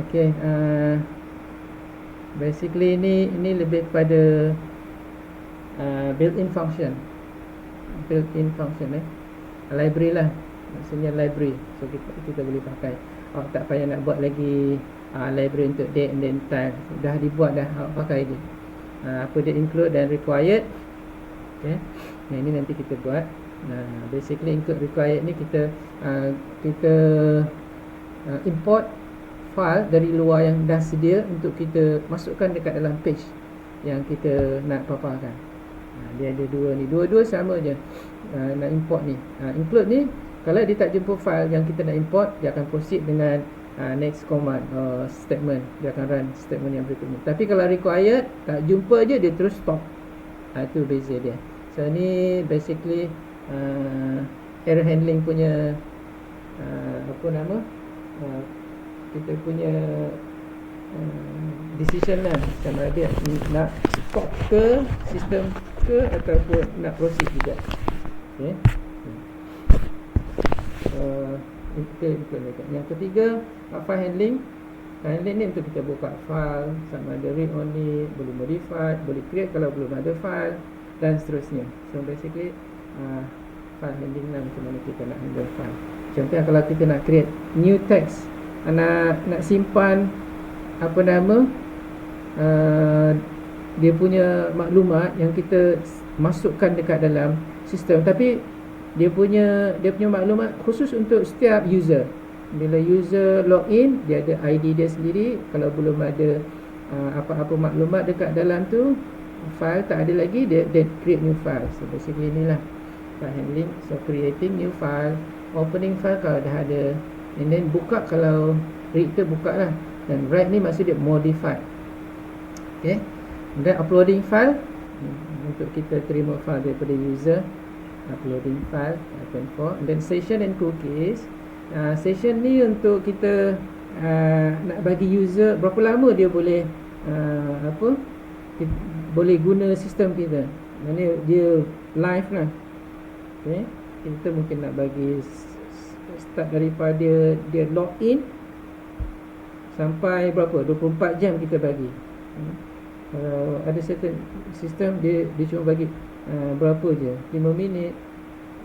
Okay, basically ini lebih pada built-in function. Built-in function library lah, maksudnya library. So kita boleh pakai. Awak tak payah nak buat lagi library untuk date and then time. Dah dibuat dah, awak pakai je. Apa dia include dan required. Okay, yang ini nanti kita buat. Basically include required ni kita import file dari luar yang dah sedia untuk kita masukkan dekat dalam page yang kita nak paparkan. Dia ada dua ni, dua-dua sama je. Nak import ni, include ni, kalau dia tak jumpa file yang kita nak import, dia akan proceed dengan next command statement. Dia akan run statement yang berikutnya. Tapi kalau required, tak jumpa je, dia terus stop. Itu beza dia. So ni basically error handling punya kita punya decision lah, sama ada nak stop ke sistem ke ataupun nak proceed juga. Okay. Yang ketiga, file handling. File handling ni untuk kita buka file, sama ada read only, boleh modify, boleh create kalau belum ada file, dan seterusnya. So basically file handling lah, macam mana kita nak handle file. Contohnya kalau kita nak create new text, nak simpan dia punya maklumat yang kita masukkan dekat dalam sistem, tapi dia punya maklumat khusus untuk setiap user. Bila user login, dia ada ID dia sendiri. Kalau belum ada apa-apa maklumat dekat dalam tu, file tak ada lagi, dia create new file. So basically inilah file handling. So creating new file, opening file kalau dah ada, and then buka kalau read tu buka lah, dan write ni maksud dia modify. Okay. Dan uploading file, untuk kita terima file daripada user. Uploading file, item 4. And then session and cookies. Session ni untuk kita nak bagi user berapa lama dia boleh boleh guna sistem kita. Maksudnya dia live lah. Okay. Kita mungkin nak bagi start daripada dia login sampai berapa, 24 jam kita bagi. Kalau ada certain sistem dia cuma bagi berapa je, 5 minit.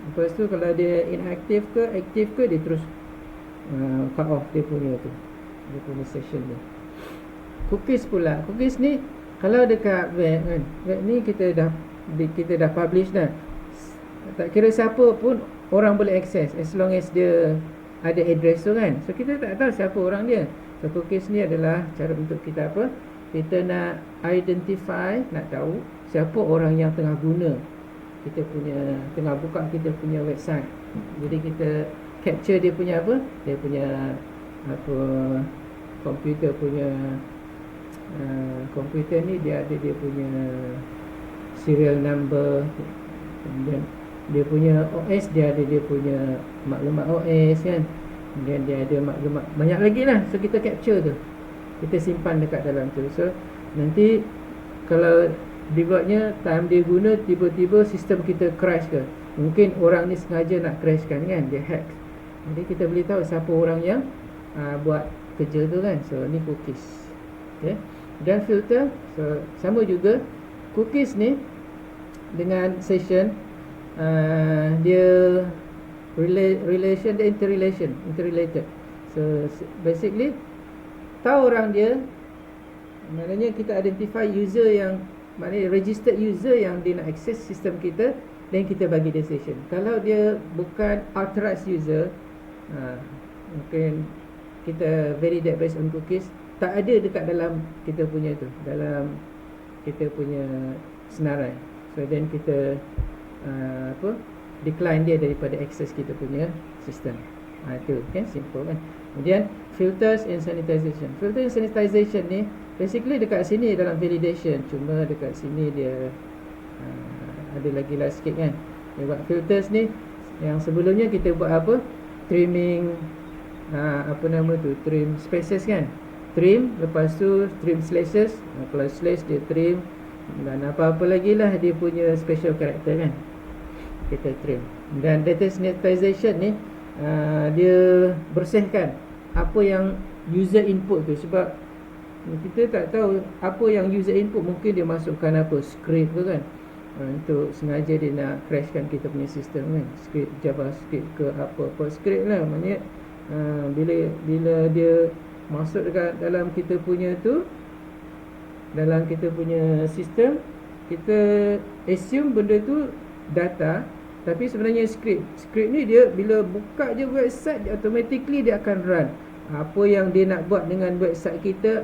Lepas tu kalau dia inaktif ke aktif ke, dia terus cut off dia punya session dia. Cookies pula. Cookies ni kalau dekat web kan, web ni kita dah publish dah. Tak kira siapa pun orang boleh access, as long as dia ada address tu kan. So kita tak tahu siapa orang dia. So cookies ni adalah cara untuk kita kita nak identify, nak tahu siapa orang yang tengah guna kita punya, tengah buka kita punya website. Jadi kita capture dia punya dia punya komputer punya komputer ni dia ada dia punya serial number, kemudian dia punya OS, dia ada dia punya maklumat OS kan, kemudian dia ada maklumat banyak lagi lah. So kita capture tu, kita simpan dekat dalam tu. So nanti kalau dibuatnya time dia guna, tiba-tiba sistem kita crash ke, mungkin orang ni sengaja nak crashkan kan, dia hack. Jadi kita boleh tahu siapa orang yang buat kerja tu kan. So ni cookies. Okay. Dan filter, so sama juga cookies ni dengan session, dia relation, dia interrelated. So basically tahu orang dia, maknanya kita identify user yang, maknanya registered user yang dia nak access sistem kita, dan kita bagi dia session. Kalau dia bukan authorized user, mungkin kita validate based on cookies, tak ada dekat dalam kita punya tu, dalam kita punya senarai. So then kita decline dia daripada access kita punya sistem. Itu kan, simple kan. Kemudian filters and sanitization. Filter and sanitization ni basically dekat sini dalam validation, cuma dekat sini dia ada lagi lah sikit kan. Dia buat filters ni, yang sebelumnya kita buat trimming, trim spaces kan, trim, lepas tu trim slashes. Kalau slash dia trim, dan apa-apa lagi lah dia punya special character kan, kita trim. Dan data sanitization ni dia bersihkan apa yang user input tu. Sebab kita tak tahu apa yang user input. Mungkin dia masukkan apa, script ke kan, untuk sengaja dia nak crashkan kita punya sistem kan, script JavaScript ke apa-apa script lah. Maknanya bila dia masuk dekat dalam kita punya tu, dalam kita punya sistem, kita assume benda tu data, tapi sebenarnya script ni dia bila buka je website, automatically dia akan run apa yang dia nak buat dengan website kita.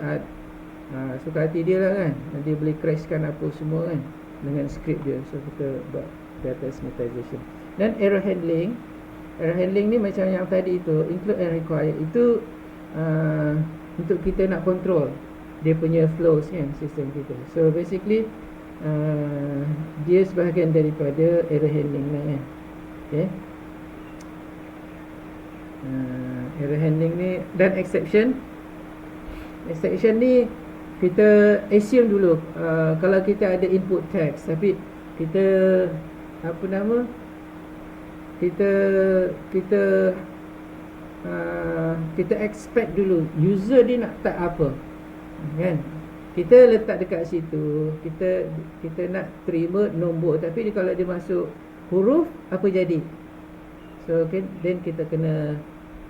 Suka hati dia lah kan, dia boleh crashkan apa semua kan dengan script dia. So kita buat data sanitization. Dan error handling ni macam yang tadi tu, include and require, itu untuk kita nak control dia punya flows kan, sistem kita. So basically dia sebahagian daripada error handling lah kan. Okay. Error handling ni dan exception ni kita assume dulu, kalau kita ada input text tapi kita kita expect dulu user dia nak type apa kan. Kita letak dekat situ, kita nak terima nombor, tapi kalau dia masuk huruf, apa jadi? So then kita kena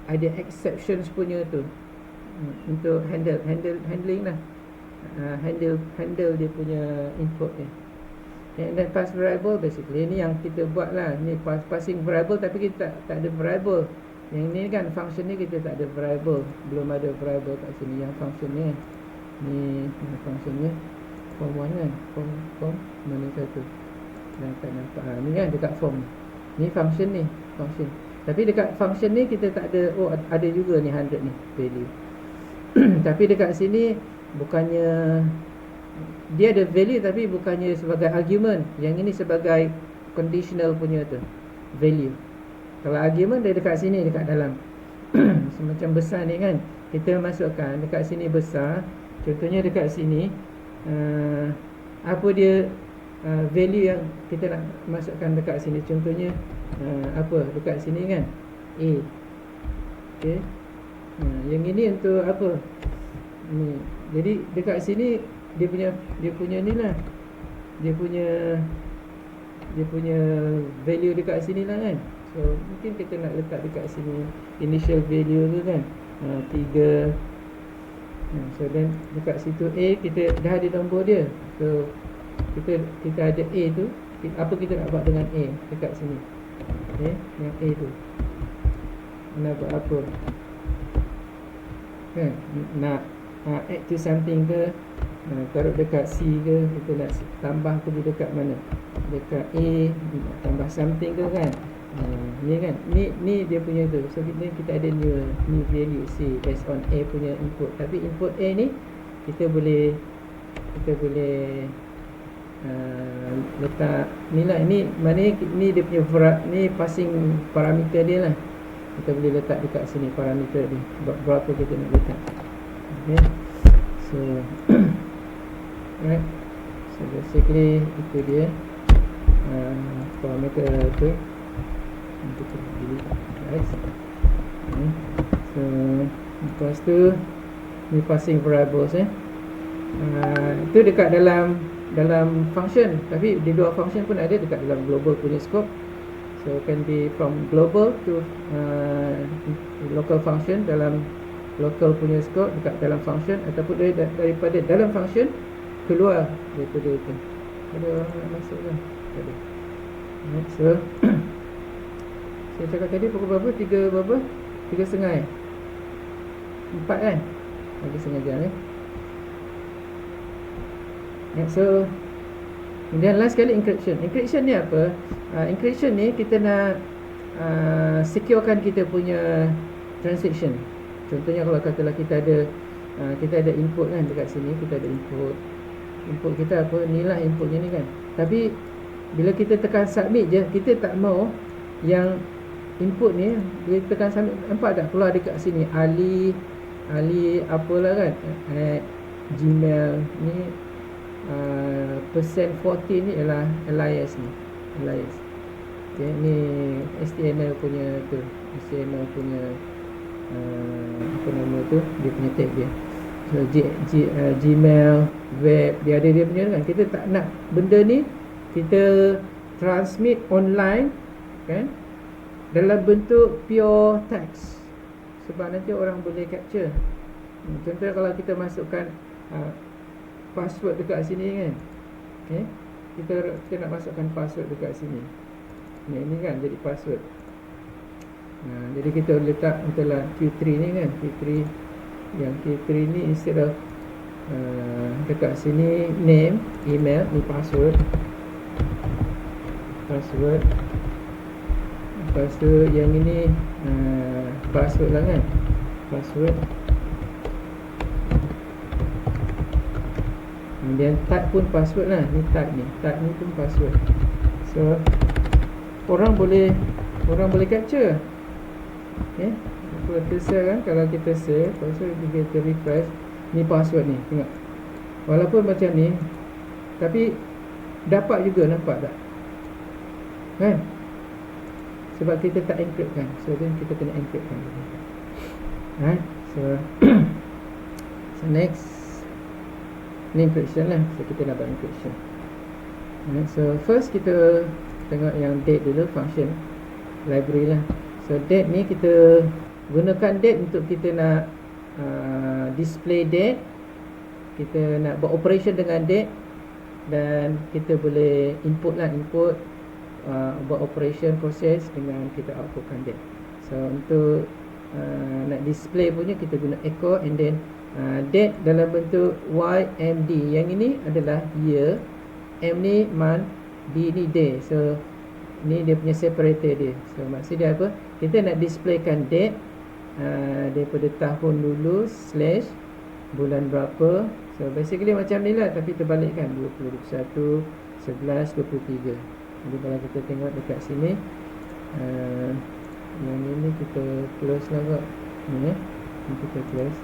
ada exceptions punya tu untuk handling lah, handle dia punya input ni. Dan pass variable basically ni yang kita buat lah. Ni passing variable, tapi kita tak ada variable. Yang ni kan function ni kita tak ada variable, belum ada variable kat sini. Yang function ni ni function ni form 1 kan, form mana satu dan tak nampak. Ni kan dekat form ni function ni, function. Tapi dekat function ni kita tak ada. Oh, ada juga ni 100 ni value. Tapi dekat sini bukannya dia ada value, tapi bukannya sebagai argument. Yang ini sebagai conditional punya tu value. Kalau argument dia dekat sini, dekat dalam. Semacam besar ni kan, kita masukkan dekat sini besar. Contohnya dekat sini apa dia value yang kita nak masukkan dekat sini. Contohnya apa dekat sini kan, A. Okay. Yang ini untuk apa ni. Jadi dekat sini dia punya ni lah, dia punya value dekat sini lah kan. So mungkin kita nak letak dekat sini initial value tu kan, 3. So then dekat situ A, kita dah ada nombor dia. So kita ada A tu, apa kita nak buat dengan A dekat sini. Okay, yang A tu nak buat apa kan, nak add to something ke, taruh dekat C ke, kita nak tambah tu dekat mana, dekat A, tambah something ke kan. Ni kan, ni dia punya tu. So kita ada new value C based on A punya input. Tapi input A ni kita boleh letak ni lah. Ni mana ni dia punya ni passing parameter dia lah. Kita boleh letak dekat sini parameter dia, berapa kita nak letak. Okay. So right. So basically itu dia parameter tu untuk delete. Right. So lepas tu ni passing variables itu dekat dalam function, tapi di luar function pun ada dekat dalam global punya scope. So can be from global to local function, dalam local punya scope dekat dalam function, ataupun daripada dalam function keluar daripada itu. Ada orang nak masuk kan? Ada. So saya cakap tadi pukul berapa? 3 berapa? 3:30 4 kan? Lagi setengah jam So kemudian last sekali encryption. Encryption ni apa? Encryption ni kita nak securekan kita punya transaction. Contohnya kalau katalah kita ada input kan, dekat sini kita ada input kita apa, ni lah inputnya ni kan. Tapi bila kita tekan submit je, kita tak mau yang input ni, bila tekan submit, nampak tak keluar dekat sini Ali apalah kan, Gmail ni, %14 ni ialah alias ni, alias. Okay, ni HTML punya tu, HTML punya apa nama tu, dia punya tag dia. So Gmail, web, dia ada dia punya kan. Kita tak nak benda ni kita transmit online kan, dalam bentuk pure text, sebab nanti orang boleh capture. Contoh kalau kita masukkan password dekat sini kan, okay? Kita nak masukkan password dekat sini. Ini kan jadi password. Jadi kita letak entahlah Q3 ni kan, Q3, yang Q3 ni instead of dekat sini name, email, ni password. Lepas tu yang ini password lah kan, password. Kemudian type pun password lah, ni type ni pun password. So orang boleh capture. Okay, kalau kita share kan, kalau kita share, lepas tu kita refresh, ni password ni, tengok. Walaupun macam ni, tapi dapat juga, nampak tak? Kan? Sebab kita tak encrypt kan, so then kita kena encrypt kan. So next, ni encryption lah, so kita nak buat encryption. So first kita tengok yang date dulu, function library lah. So date ni kita gunakan date untuk kita nak display date, kita nak buat operation dengan date, dan kita boleh input buat operation proses dengan kita outputkan date. So untuk nak display punya kita guna echo, and then date dalam bentuk YMD. Yang ini adalah year, M ni month, D ni day. So ni dia punya separator dia. So maksud dia apa? Kita nak displaykan date daripada tahun dulu slash bulan berapa. So basically macam ni lah, tapi terbalikkan 20, 21, 11, 23. Jadi kalau kita tengok dekat sini, yang ini kita close lah kot. Ni kita close.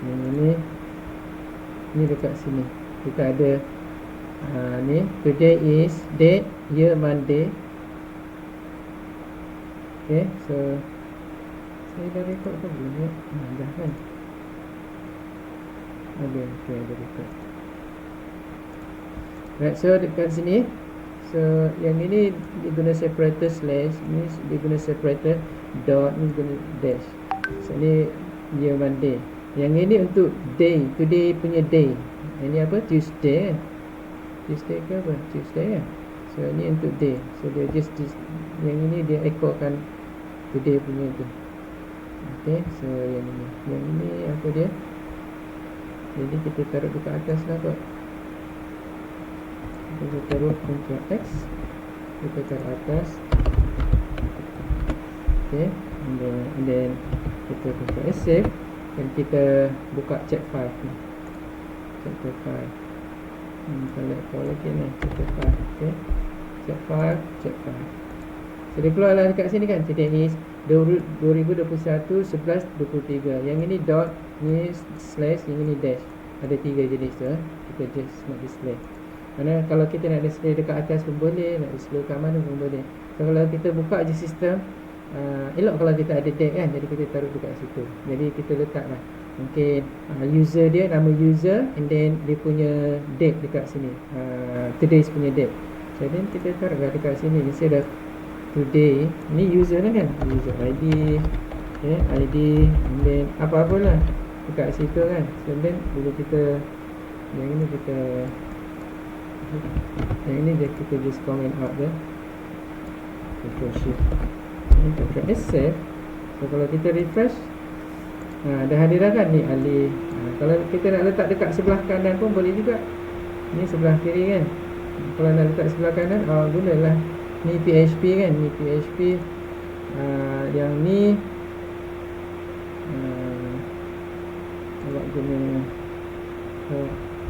Yang ini dekat sini kita ada ni, today is date, year, Monday. Okay, so saya dah record ke belum ya? Dah kan? Ada, okay, ada record. Right, so dekat sini, so yang ini diguna separator slash, ni diguna separator dot, ni guna dash. So ni year, Monday. Yang ini untuk day, today punya day. Ini apa? Tuesday kan? Tuesday ke apa? Tuesday kan? So ni untuk day. So dia just yang ini dia echo kan today punya tu. Okay, so yang ini apa dia? Jadi kita taruh dekat atas lah kot. Kita taruh Ctrl X, kita taruh atas. Okay, and then kita Ctrl S save, dan kita buka check file ni. Check file. Kita lihat lagi ni, check file. Okay, check file. So dia keluar lah dekat sini kan. Today is 2021 11/23. Yang ini dot, ni slash, yang ini dash. Ada 3 jenis tu. Kita just nak display. Mana kalau kita nak display dekat atas pun boleh, nak display kat mana pun boleh. So kalau kita buka je sistem, elok kalau kita ada date kan. Jadi kita taruh dekat situ. Jadi kita letak lah, mungkin user dia, nama user, and then dia punya date dekat sini, today's punya date. So then kita taruh dekat sini instead of today. Ni user lah kan, user ID, okay, ID, and then apa-apalah dekat situ kan. So then bila kita yang ini kita just comment out je. Control Shift, Control S save. So kalau kita refresh, dah hadir dah kan ni Ali. Kalau kita nak letak dekat sebelah kanan pun boleh juga. Ni sebelah kiri kan. Kalau nak letak sebelah kanan, gunalah ni PHP kan, ni PHP. Yang ni awak guna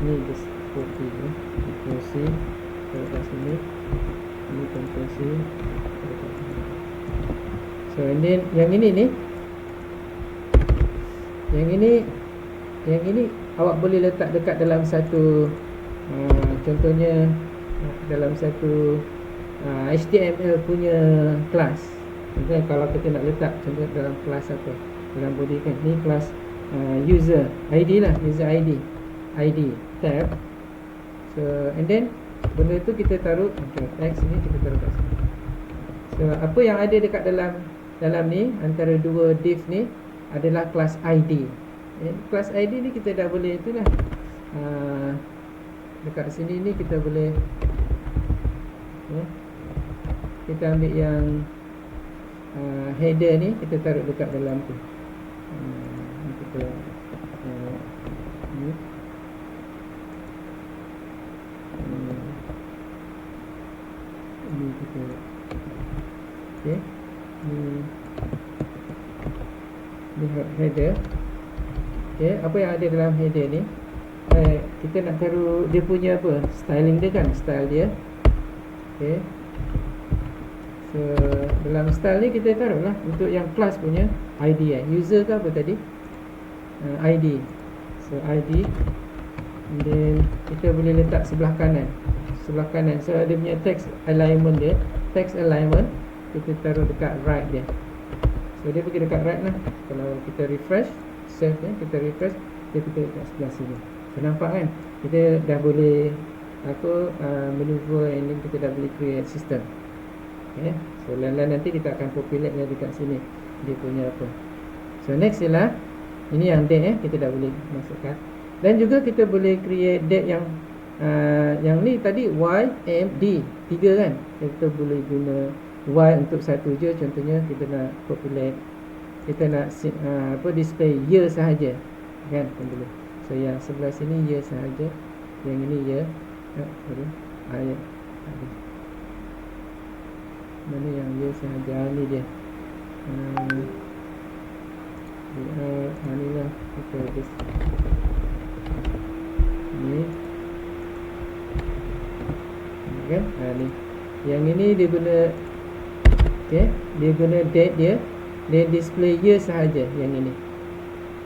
ni just copy je, Ctrl C, taruh kat sini, ni Ctrl C. So and then yang ini awak boleh letak dekat dalam satu contohnya dalam satu HTML punya kelas. Contohnya kalau kita nak letak contoh dalam kelas apa, dalam body kan. Ni kelas user ID lah, user ID tab. So and then benda tu kita taruh, okay, text ni kita taruh kat sini. So apa yang ada dekat dalam ni antara dua div ni adalah kelas ID. Kelas ID ni kita dah boleh itulah, dekat sini ni kita boleh, kita ambil yang header ni kita taruh dekat dalam tu. Kita ni kita okey, ni header. Okey, apa yang ada dalam header ni, kita nak taruh dia punya apa, styling dia kan, style dia. Okey, so dalam style ni kita taruh lah untuk yang class punya ID, user ke apa tadi, ID. So ID, and then kita boleh letak sebelah kanan. So dia punya text alignment dia, text alignment kita taruh dekat right dia. So dia pergi dekat right lah. Kalau kita refresh, save dia, kita refresh, dia pergi dekat sebelah sini. So nampak kan, kita dah boleh maneuver, and then kita dah boleh create system. Okay. So lain-lain nanti kita akan populate lagi dekat sini dia punya apa. So next ialah ini yang date, kita dah boleh masukkan. Dan juga kita boleh create date yang ni tadi Y, M, D 3 kan. Kita boleh guna Y untuk satu je. Contohnya kita nak populate, kita nak display year sahaja kan, boleh. So yang sebelah sini year sahaja, yang ini year. Ayat mana yang year sahaja, ni dia. Ni lah kita just ni kan, ni yang ini dia guna, okay, dia guna date dia display year sahaja. Yang ini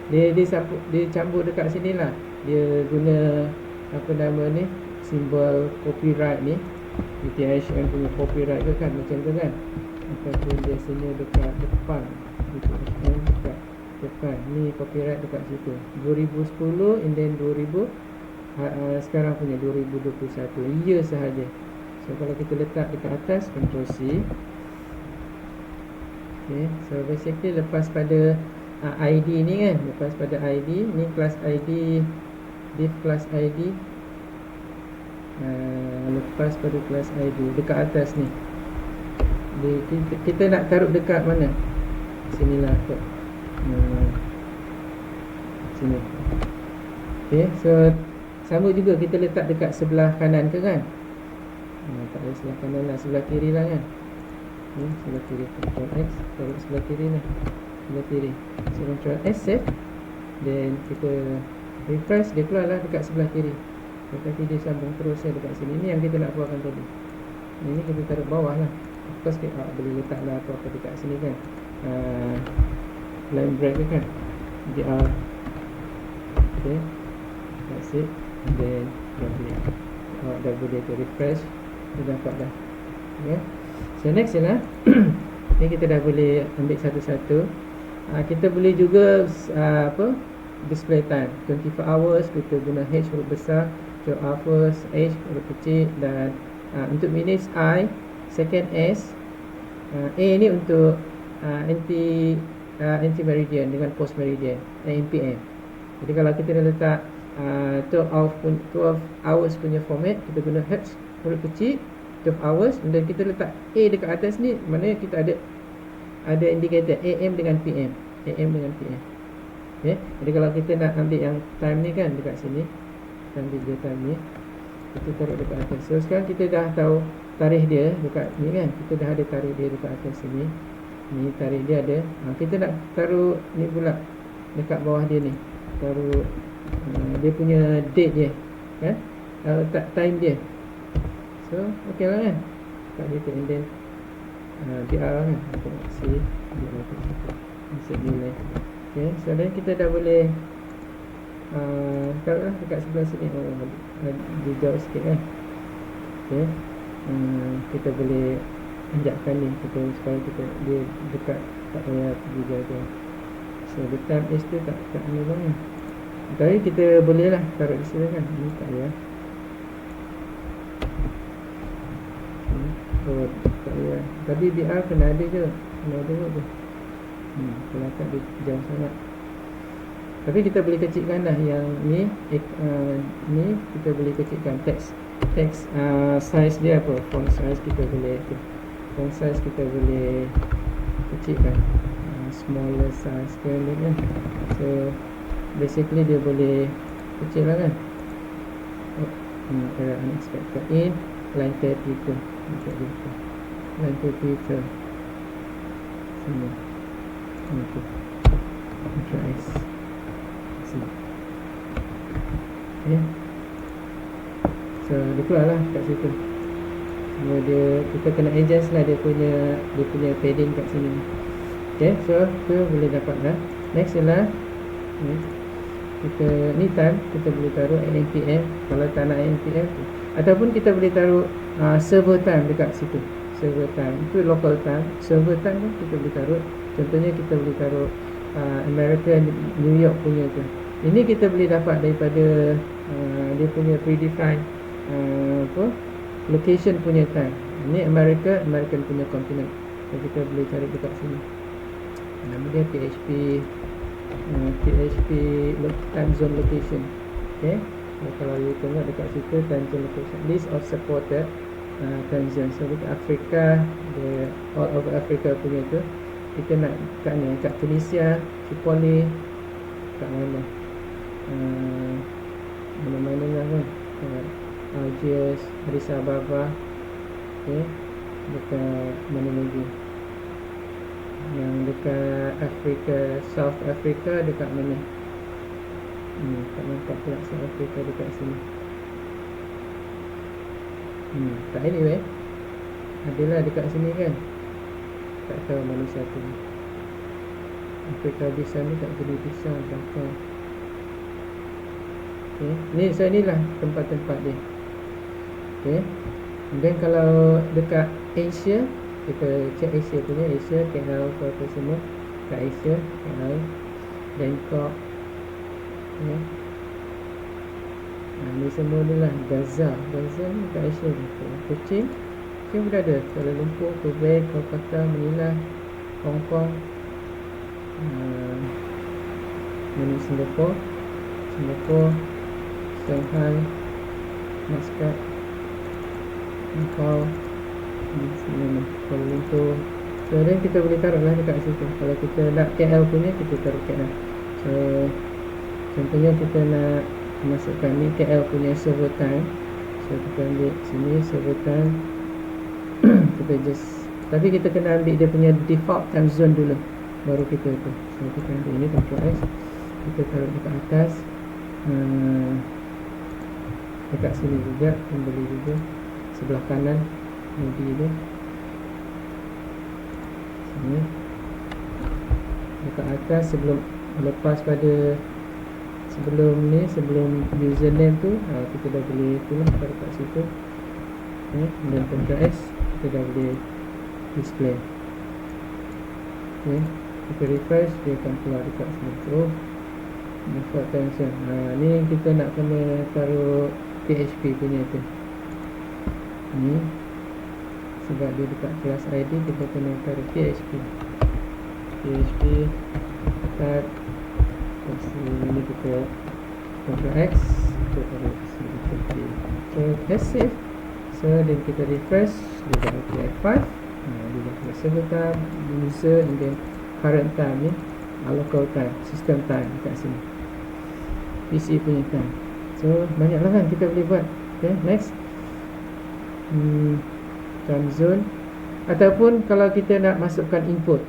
dia campur dekat sini lah, dia guna apa nama ni, simbol copyright ni, UTM punya copyright ke kan, macam tu kan, ataupun biasanya dekat depan UTM dekat depan ni, copyright dekat situ 2010, and then 2000 sekarang punya 2021 year sahaja. So kalau kita letak dekat atas, Ctrl C. Okay, so basically lepas pada ID ni kan, lepas pada ID ni class ID, div class ID, lepas pada class ID dekat atas ni, kita nak taruh dekat mana, sinilah kot, sini. Okay, so sama juga kita letak dekat sebelah kanan ke kan, tak ada sebelah kanan lah, sebelah kiri lah kan. Sebelah kiri, Ctrl X, taruh sebelah kiri lah, sebelah kiri. So Ctrl S, save. Then kita refresh, dia keluar lah dekat sebelah kiri. Nanti dia sambung terus dekat sini. Ini yang kita nak buatkan tadi. Ini kita taruh bawah lah. Of course kita boleh letak lah apa-apa dekat sini kan, line break kan, GR. Okay, that's it. And then dah boleh tu refresh, dah dapat dah. Okay. So next ialah ni kita dah boleh ambil satu-satu. Kita boleh juga display time 24 hours, kita guna H huruf besar, 12 hours H huruf kecil, dan untuk minutes I, second S, A ni untuk anti meridian dengan post meridian, NPM. Jadi kalau kita dah letak 12 hours punya format, kita guna H huruf kecil 12 hours, dan kita letak A dekat atas ni, maknanya kita ada indicator AM dengan PM, AM dengan PM. Okay. Jadi kalau kita nak ambil yang time ni kan, dekat sini kita ambil dia time ni, kita taruh dekat atas. So sekarang kita dah tahu tarikh dia dekat ni kan, kita dah ada tarikh dia dekat atas sini. Ni tarikh dia ada. Kita nak taruh ni pula dekat bawah dia ni, taruh dia punya date dia kan, tak time dia. So okey lah kan, tak dia tu, and then BR kan, C insert nilai. Okay, so then kita dah boleh taruh lah dekat sebelah sini. Dia jauh sikit kan. Okay, kita boleh anjakkan ni, kita supaya dia dekat, tak payah pergi jauh-jauh. So the time is tu tak ni banget. Tapi kita boleh lah taruh di sini kan. Ini tak payah. Oh tak payah. Tapi BR kena ada je. Kena ada je. Kalau tak dia jauh sangat. Tapi kita boleh kecilkan lah yang ni. Ni kita boleh kecilkan text size dia apa. Font size kita boleh font size kita boleh kecilkan. Smaller size kan. So basically dia boleh kecil lah kan. Error unexpected in line 32. Line 32 sini. Okay. Ctrl S sini. Okay. So dia keluar lah kat situ. Semua dia, kita kena adjust lah dia punya padding kat sini. Okay, so tu boleh dapat lah. Next ialah kita ni time kita boleh taruh npm. Kalau tak nak npm ataupun kita boleh taruh server time dekat situ. Server time itu local time. Server time tu kita boleh taruh. Contohnya kita boleh taruh America New York punya tu. Ini kita boleh dapat daripada dia punya predefined location punya time. Ini American punya continent. So kita boleh cari dekat sini. Nama dia PHP time zone location. Okay. Kalau you tengok dekat situ time zone location, list of supported time zone. So dekat Afrika, all over Africa punya tu, kita nak kat ni, kat Tunisia, Tripoli, kat mana, mana-mana lah kan, Algiers, Addis Ababa. Okay. Dekat mana lagi, yang dekat Afrika, South Africa dekat mana? Tak nampak pula South Africa dekat sini. Tak, anyway, adalah dekat sini kan. Tak tahu mana satu. Afrika di sana tak boleh pisah belakang. Okay. Ni so inilah tempat-tempat dia. Okay. Dan kalau dekat Asia, kita cek Asia punya, Asia, KL apa semua kat Asia, KL, Bangkok, okay. Ni semua ni lah. Gaza ni kat Asia ni. Kuching pun ada. Kuala Lumpur, Kuwait, Kolkata, Manila, Hong Kong, ini Singapore, Shanghai, Muscat, Macau, ini Kuala Lumpur. So then kita boleh taruh lah dekat situ. Kalau kita nak KL punya, kita taruh KL. So contohnya kita nak masukkan ni KL punya server time. So kita ambil sini server time. Kita just, tapi kita kena ambil dia punya default time zone dulu, baru kita tu. So kita ambil ini, Ctrl S, kita taruh dekat atas, dekat sini juga, boleh juga sebelah kanan maybe dia sini, dekat atas sebelum lepas pada sebelum username tu, kita dah boleh tulis kat situ. Okay. Dan Ctrl S, kita dah boleh display. Okay. Kita refresh, dia akan keluar dekat sini. So default tension. Ni kita nak kena taruh PHP punya tu. Ni sebab dia dekat kelas ID, kita kena taruh PHP start. Ini kita Ctrl X, kita taruh sini, Ctrl S, save. So then kita refresh, dia dah apply 5. Dia dah apply server time, user, and then current time ni, local time, system time kat sini, PC punya time. So banyaklah kan kita boleh buat. Okay, next, time zone. Ataupun kalau kita nak masukkan input,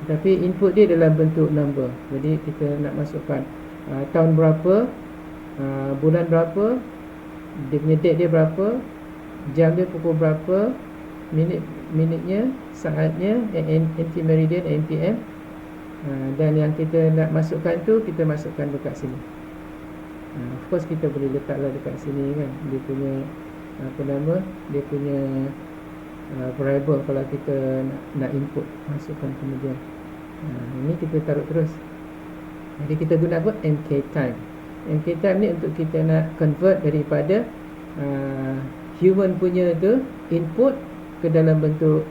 tapi input dia dalam bentuk number. Jadi kita nak masukkan tahun berapa, bulan berapa, dia punya date dia berapa, jam dia pukul berapa, minitnya, saatnya, anti-meridian, NPM. Dan yang kita nak masukkan tu, kita masukkan dekat sini. Of course kita boleh letaklah dekat sini kan, dia punya dia punya variable kalau kita nak input, masukkan kemudian. Ini kita taruh terus. Jadi kita guna apa? MK time. MK time ni untuk kita nak convert daripada human punya tu input ke dalam bentuk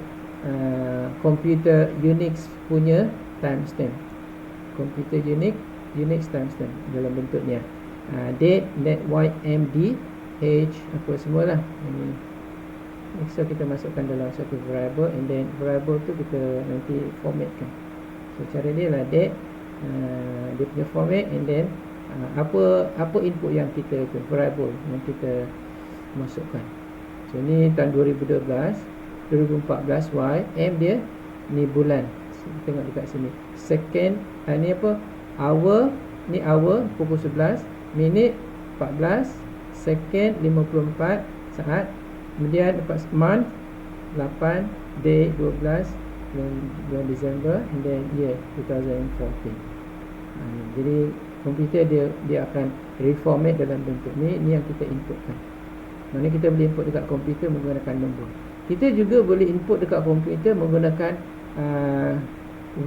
komputer Unix punya timestamp. Komputer Unix timestamp dalam bentuknya date, net, md, h, apa semualah ini. So kita masukkan dalam satu variable, and then variable tu kita nanti formatkan. So cara dia lah date, dia punya format, and then apa input yang kita itu, variable yang kita masukkan. So ni tahun 2012, 2014 Y, M dia ni bulan. So, tengok dekat sini. Second, ni apa? Hour, ni hour pukul 11, minit 14, second 54 saat, kemudian month 8, day 12 bulan Disember, and then year 2014. Jadi komputer dia akan reformat dalam bentuk ni yang kita inputkan. Mana kita boleh input dekat komputer menggunakan nombor. Kita juga boleh input dekat komputer menggunakan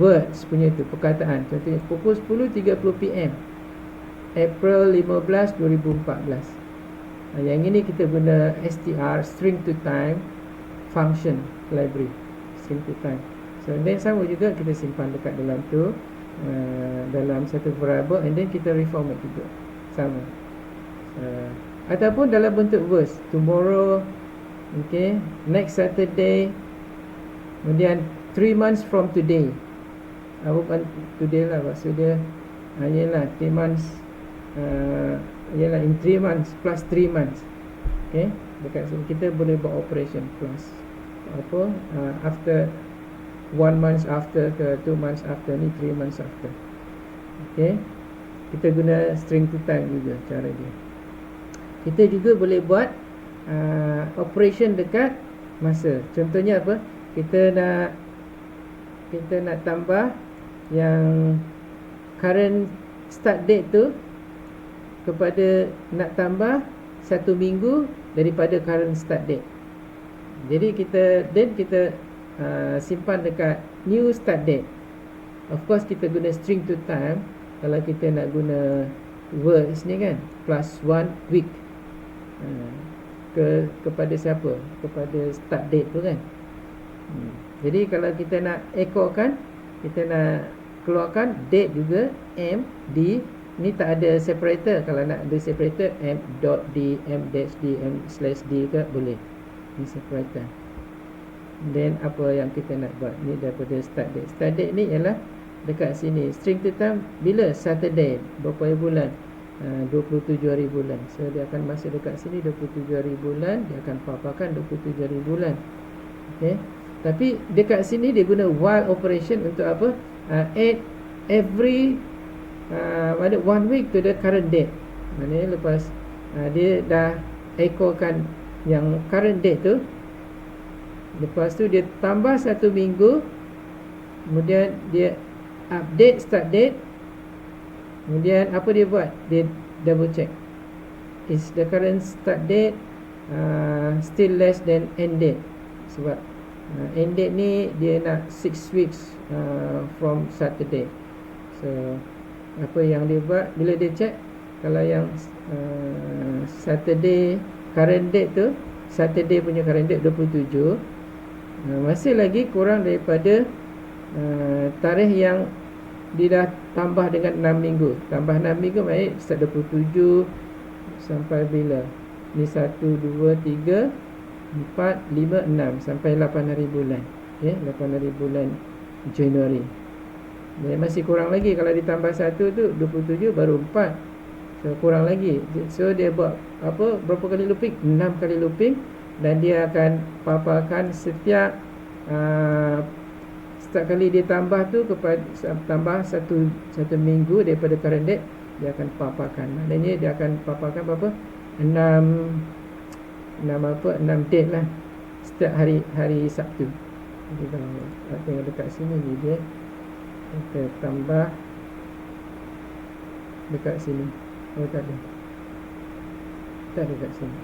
words punya tu, perkataan. Contohnya pukul 10.30 PM April 15, 2014. Yang ini kita guna str, string to time function library, string to time. So then sama juga kita simpan dekat dalam tu, dalam satu variable, and then kita reformat juga sama. Ataupun dalam bentuk verse, tomorrow, okay, next Saturday, kemudian 3 months from today. Bukan today lah, maksud dia ialah 3 months, ialah in 3 months plus 3 months. Okay, dekat sini kita boleh buat operation plus apa, after 1 month after ke 2 months after, ni 3 months after. Okay, kita guna string to time juga cara dia. Kita juga boleh buat operation dekat masa. Contohnya apa? Kita nak tambah yang current start date tu kepada, nak tambah 1 minggu daripada current start date. Jadi kita simpan dekat new start date. Of course kita guna string to time. Kalau kita nak guna words ni kan, plus 1 week, kepada siapa? Kepada start date tu kan. Jadi kalau kita nak echokan, kita nak keluarkan date juga, M, D. Ni tak ada separator. Kalau nak ada separator, M dot D, M dash D, M slash D ke boleh. Ni separator. Then apa yang kita nak buat ni daripada start date. Start date ni ialah dekat sini. String to time bila? Saturday. Berapa hari bulan? 27 hari bulan. So dia akan masuk dekat sini 27 hari bulan. Dia akan paparkan 27 hari bulan. Okay. Tapi dekat sini dia guna while operation untuk apa? Add every 1 week to the current date. Maknanya lepas dia dah echokan yang current date tu, lepas tu dia tambah 1 minggu, kemudian dia update start date. Kemudian apa dia buat? Dia double check, is the current start date still less than end date? Sebab end date ni dia nak 6 weeks from Saturday. So apa yang dia buat, bila dia check, kalau yang Saturday current date tu, Saturday punya current date 27, masih lagi kurang daripada tarikh yang dia dah tambah dengan 6 minggu. Tambah 6 minggu maknanya start 27 sampai bila? Ni 1, 2, 3, 4, 5, 6 sampai 8 hari bulan. Okay, 8 hari bulan Januari. Dan masih kurang lagi. Kalau ditambah 1 tu 27 baru 4. So kurang lagi. So dia buat apa? Berapa kali looping? 6 kali looping. Dan dia akan paparkan setiap setiap kali dia tambah tu, kepada tambah satu minggu daripada current date, dia akan paparkan. Maknanya dia akan paparkan berapa? 6 date lah setiap hari Sabtu. Jadi kalau tengok dekat sini ni dia, kita tambah dekat sini. Oh tak ada. Tak ada dekat sini.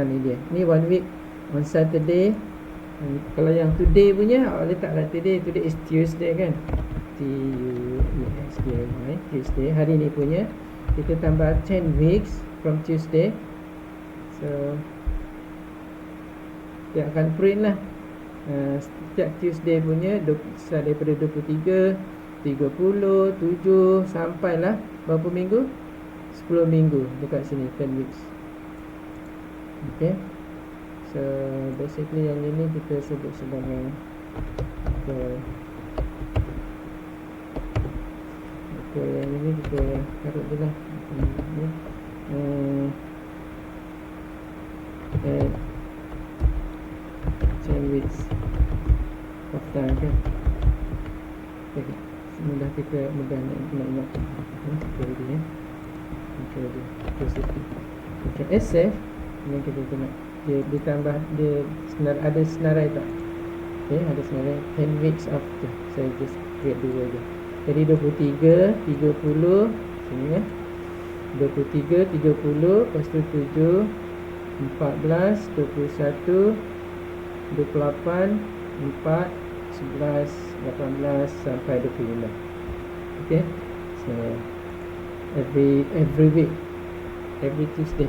Ni dia. Ni 1 week on Saturday. Kalau yang today punya, letaklah today is Tuesday kan. Tuesday, Tuesday. Hari ni punya kita tambah 10 weeks from Tuesday. So dia akan print lah setiap Tuesday punya daripada 23, 30, 7 sampailah berapa minggu? 10 minggu dekat sini, 10 weeks. Okay. So basically yang ini kita sebut sebagai yang ini kita taruh je lah 10 weeks of time kan. Okay. Semudah kita mudah nak ingat. Control dia positif. Okay, SF yang kita tengok dia ditambah, dia ada senarai tak? Okay, ada senarai 10 weeks after. Saya just create dua je. Jadi 23, 30 sini ya. 23, 30, lepas tu 7, 14, 21, 28, 4, 11, 18 sampai 25. Okay. So every week, every Tuesday.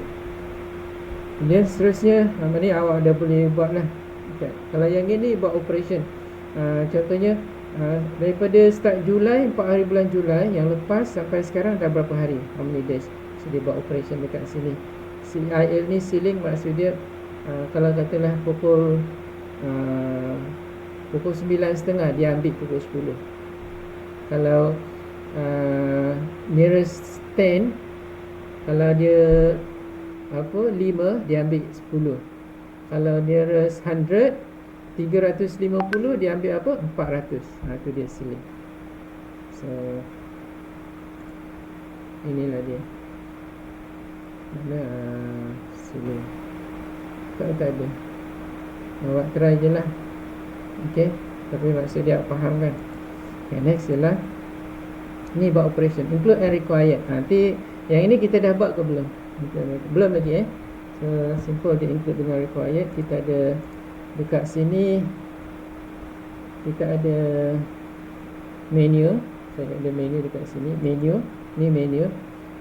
Kemudian seterusnya ni awak dah boleh buat lah. Okay. Kalau yang ini buat operation, contohnya daripada start Julai, 4 hari bulan Julai yang lepas sampai sekarang dah berapa hari, how many days. So dia buat operation dekat sini. CIL ni ceiling, maksud dia kalau katalah pukul 9.30 dia ambil pukul 10. Kalau nearest 10, kalau dia 5 dia ambil 10. Kalau nearest 100, 350 dia ambil 400. Itu dia ceiling. So inilah dia. Mana ceiling? Tak ada. Awak try je lah. Okay. Tapi maksud dia faham kan. Okay, next ialah ni buat operation include and required. Nanti yang ini kita dah buat ke belum? Belum lagi So simple dia include dengan required. Kita ada dekat sini, kita ada menu. Saya ada menu dekat sini. Menu, ni menu.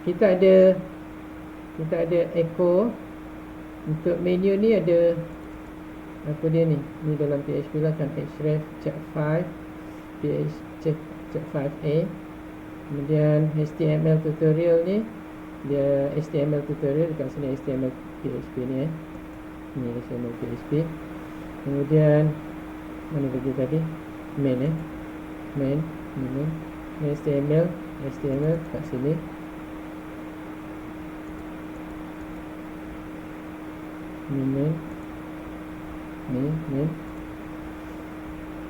Kita ada echo. Untuk menu ni ada apa dia ni? Ni dalam PHP lah kan, href check 5, PH check 5a. Kemudian HTML tutorial ni, dia HTML tutorial dekat sini, HTML PHP ni Ni HTML PHP. Kemudian mana lagi tadi? Main main HTML kat sini. Main.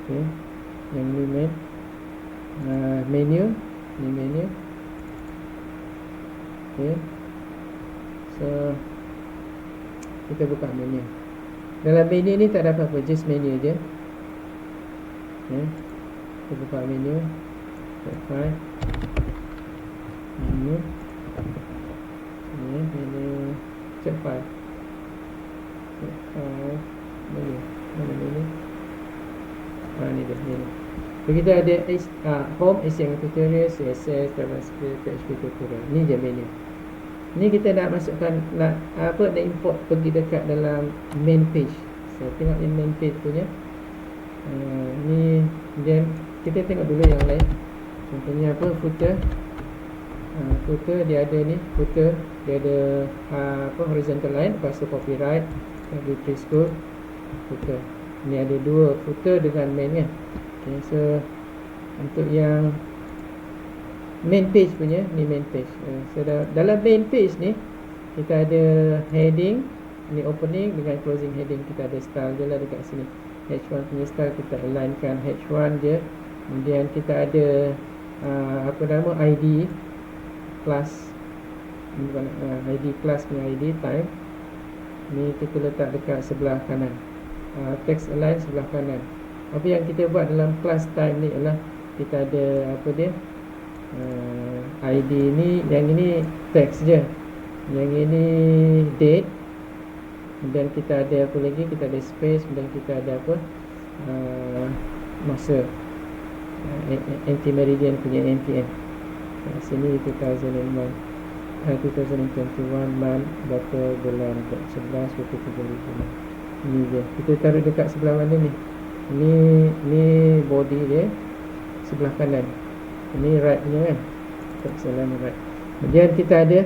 Okay. Yang ni main. Menu. Ni menu. Okay. So kita buka menu. Dalam menu ni tak ada apa-apa, just menu je. Okay. Kita buka menu. File. Menu. Ni menu. Check file. Menu. Mana menu? Ni dia menu. So kita ada home, HTML tutorial, CSS, JavaScript, PHP tutorial. Ni je menu. Ni kita nak masukkan, nak import pergi dekat dalam main page. So tengok yang main page punya. Ni then kita tengok dulu yang lain. Contohnya footer. Footer dia ada ni, footer dia ada horizontal line, lepas tu copyright, di preschool, footer. Ni ada dua footer dengan main kan. Okay, so untuk yang main page punya, ni main page. So dalam main page ni kita ada heading, ni opening dengan closing heading. Kita ada style je lah dekat sini. H1 punya style kita alignkan H1 je. Kemudian kita ada ID class. ID class punya ID type. Ni kita letak dekat sebelah kanan. Text align sebelah kanan. Apa yang kita buat dalam class type ni ialah kita ada ID ni, yang ini text je, yang ini date, dan kita ada apa lagi, kita ada space, dan kita ada masa. anti-meridian punya npm. Sini 2001, 2021 month, berapa bulan, 11, 23 ni dia. Kita taruh dekat sebelah mana ni? Ni body dia sebelah kanan, ini right punya kan, tak salah ni right. Kemudian kita ada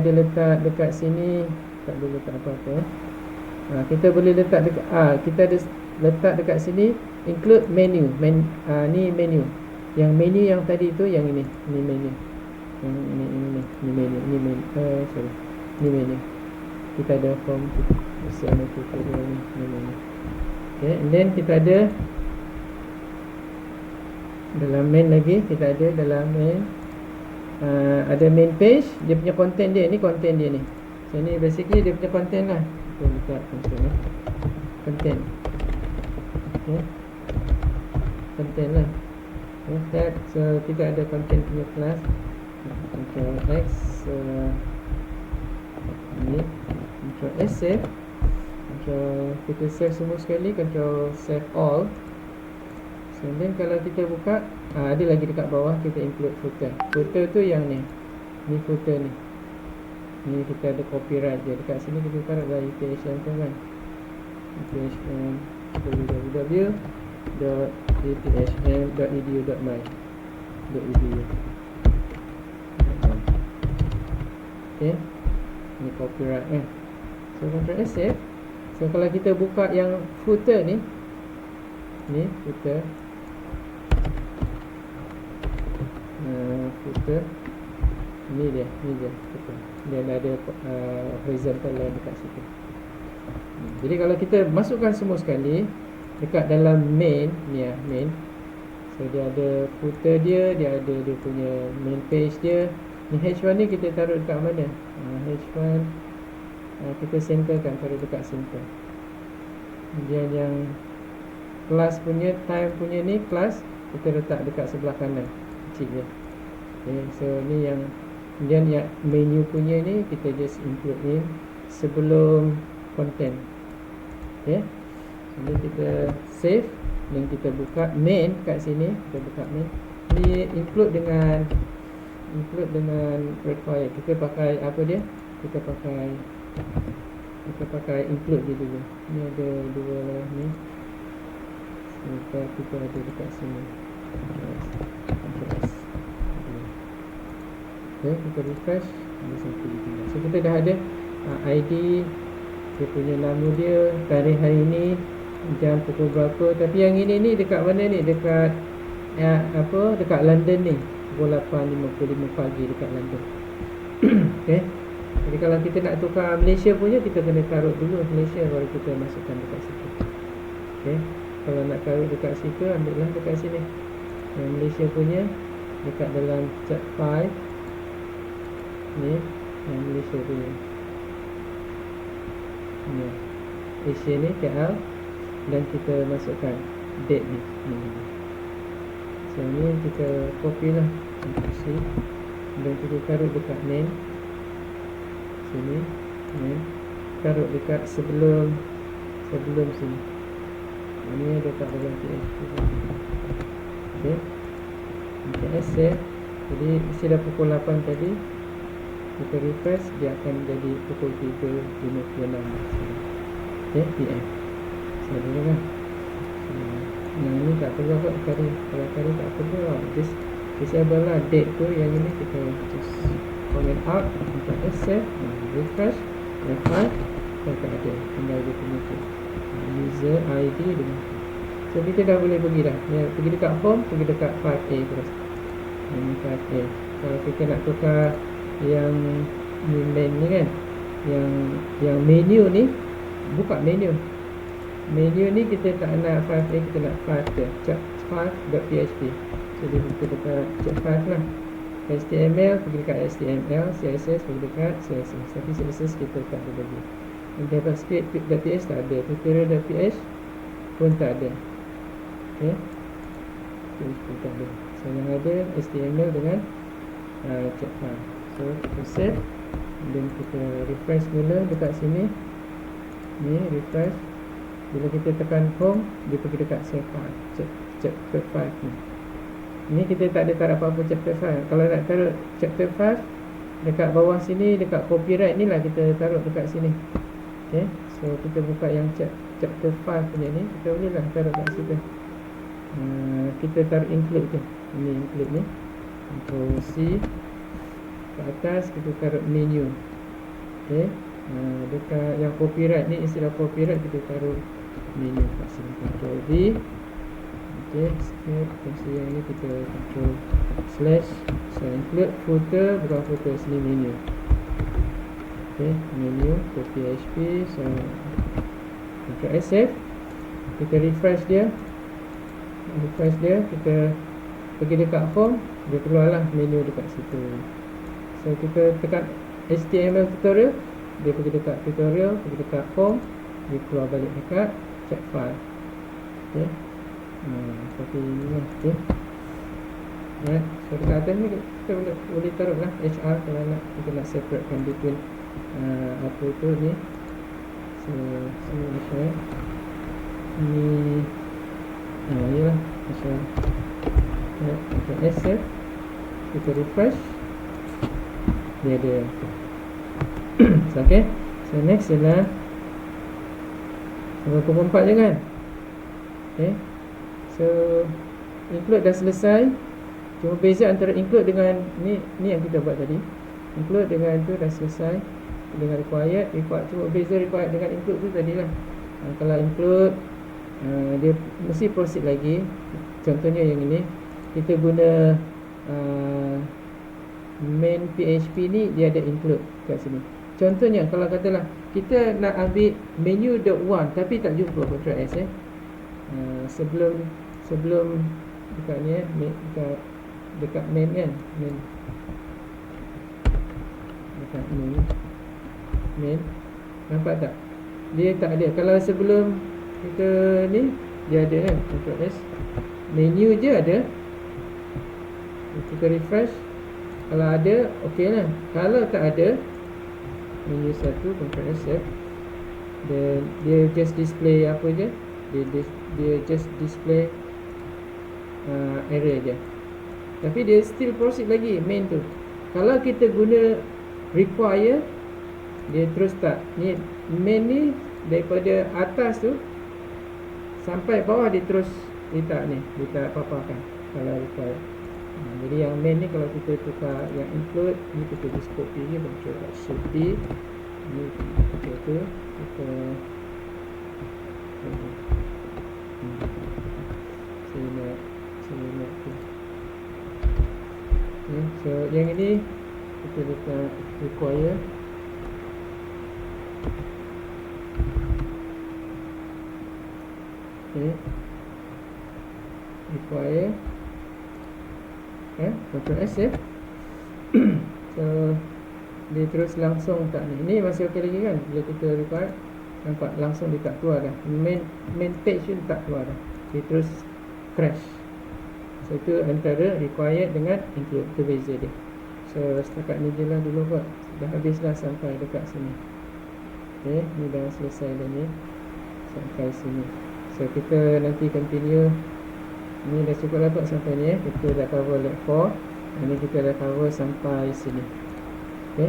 letak dekat sini, tak boleh letak apa-apa kita boleh letak dekat kita ada letak dekat sini include menu. Ni menu. Yang menu yang tadi tu yang ini menu. Yang ini menu. Sorry. Ni menu. Kita ada form bersama tutorial ni menu. Okay, and then kita ada dalam main lagi, kita ada dalam main ada main page, dia punya content dia, ni content dia ni. So ni basically dia punya content lah. Kita buka content content. Okay. Content lah. Okay, so kita ada content punya class. Control X, ni Control S save. Control, kita save semua sekali, Control save all. So then kalau kita buka, ada lagi dekat bawah, kita include footer. Footer tu yang ni footer ni. Ni kita ada copyright je. Dekat sini kita taruh dah UTHM tu kan, UTHM www.uthm.edu.my.edu. Okay, ni copyright kan. So Ctrl S save. So kalau kita buka yang footer ni footer, footer ni dia footer. Dan ada horizontal line dekat situ. Jadi kalau kita masukkan semua sekali dekat dalam main ni main. So dia ada footer dia ada dia punya main page dia. Ni H1 ni kita taruh dekat mana? H1 kita centerkan, taruh dekat center. Kemudian yang kelas punya, time punya ni kelas, kita letak dekat sebelah kanan kecil dia. Okay, so ni yang kemudian yang menu punya ni kita just include in sebelum content. Okay, jadi kita save dan kita buka main kat sini. Kita buka main ni, include dengan require. Kita pakai apa dia? Kita pakai include dia dulu. Ni ada dua ni. Kita ada dekat sini. Okay, kita refresh. So kita dah ada ID, dia punya nama dia, tarikh hari ni, jam pukul berapa. Tapi yang ini ni dekat mana ni? Dekat dekat London ni, pukul 8.55 pagi dekat London. Okay, jadi kalau kita nak tukar Malaysia punya, kita kena taruh dulu Malaysia, baru kita masukkan dekat situ. Okay, kalau nak taruh dekat situ, ambillah dekat sini. Yang Malaysia punya dekat dalam chat file ni, yang Malaysia punya ni, Asia ni KL, dan kita masukkan date ni. So ni kita copy lah, C, dan kita taruh dekat main sini, taruh dekat sebelum sini. Ini dekat dalam PHP. Okay, kita save. Jadi isi dah pukul 8 tadi. Kita refresh, dia akan jadi pukul 3.56. Okay, PM. So dulu kan. Yang ini tak perlu kot kari. Kalau kari tak perlu, just disable lah date tu. Yang ini kita just comment out, kita save, refresh, F5, dan tak ada, tinggal dia punya tu user ID dengan. So kita dah boleh pergi dah ya, pergi dekat home, pergi dekat 5A terus. Ini 5A. Kalau kita nak tukar yang main ni kan, yang menu ni, buka menu ni kita tak nak 5A, kita nak 5 je, chat5.php. So kita dekat chat5 lah. HTML, pergi dekat HTML, CSS, pergi dekat CSS. Tapi CSS kita tak ada lagi. JavaScript.ps tak ada, tutorial.ps pun tak ada. Okay, pun tak ada. So yang ada HTML dengan chat file. So kita save, dan kita refresh mula dekat sini. Ni refresh. Bila kita tekan home, dia pergi dekat save file, chat file ni. Ni kita tak ada taruh apa-apa chapter 5. Kalau nak taruh chapter 5, dekat bawah sini, dekat copyright ni lah kita taruh dekat sini. Okay, so kita buka yang chapter 5 punya ni, kita boleh lah taruh kat situ. Kita taruh include tu. Ini include ni, Ctrl C. Ke atas kita taruh menu. Okay, dekat yang copyright ni, istilah copyright kita taruh menu kat sini. Ctrl V. Okay, skip. Kasi yang ni kita Ctrl slash. So include footer, bukan footer, sini menu. Okay, menu ke PHP. So Ctrl S save. Kita refresh dia. Kita pergi dekat home, dia keluarlah menu dekat situ. So kita tekan HTML tutorial, dia pergi dekat tutorial, pergi dekat home, dia keluar balik dekat chat file. Okay, seperti ini lah. Okay, right. So dekat atas ni kita boleh taruh lah HR kalau nak, kita nak separatekan between apa tu ni. So sini HR ni, ni lah macam macam SF. Kita refresh, dia ada. So okay, so next ialah nombor 4 je kan. Okay, so include dah selesai. Cuma beza antara include dengan ni yang kita buat tadi. Include dengan tu dah selesai. Dengan required, cuma beza required dengan include tu tadilah. Kalau include, dia mesti proceed lagi. Contohnya yang ini, kita guna main PHP ni, dia ada include kat sini. Contohnya kalau katalah kita nak ambil menu.1 tapi tak jumpa, Ctrl S sebelum dekat ni dekat main kan, dekat main, nampak tak? Dia tak ada. Kalau sebelum kita ni, dia ada kan, Ctrl S, menu je ada. Kita refresh, kalau ada, ok lah. Kalau tak ada, menu 1, Ctrl S, dan dia just display apa je, dia just display error je. Tapi dia still proceed lagi main tu. Kalau kita guna require, dia terus start. Ni main ni daripada atas tu sampai bawah, dia terus dia tak paparkan kalau require. Jadi yang main ni kalau kita tukar yang include ni, kita just copy je, Ctrl Shift D. Ni kita tu kita saya nak tu. Okay, so yang ini kita letak require. Okay, require. Ctrl S ya. So dia terus langsung tak ni. Ini masih okey lagi kan. Bila kita require, nampak langsung dia tak keluar dah. Main page pun tak keluar dah. Dia terus crash. So itu antara required dengan include, itu beza dia. So setakat ni je lah dulu buat. Dah habis dah sampai dekat sini. Okay, ni dah selesai dah ni. Sampai sini. So kita nanti continue. Ni dah cukup lah buat sampai ni. Kita dah cover lab 4. Ini kita dah cover sampai sini. Okay,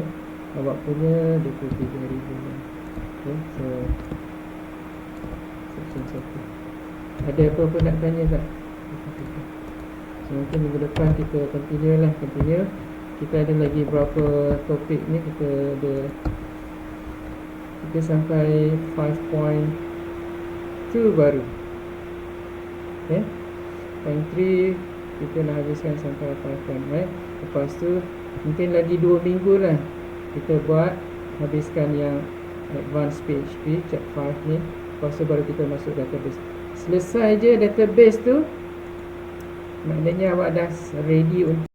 awak punya 23,000. Okay, so section 1. Ada apa-apa nak tanya tak? So mungkin minggu depan kita continue. Kita ada lagi berapa topik ni. Kita sampai 5.2 baru. Okay, point 3 kita nak habiskan sampai 5.1. Lepas tu mungkin lagi 2 minggu lah kita buat habiskan yang advanced PHP chat 5 ni. Lepas tu baru kita masuk database. Selesai je database tu, maknanya awak dah ready untuk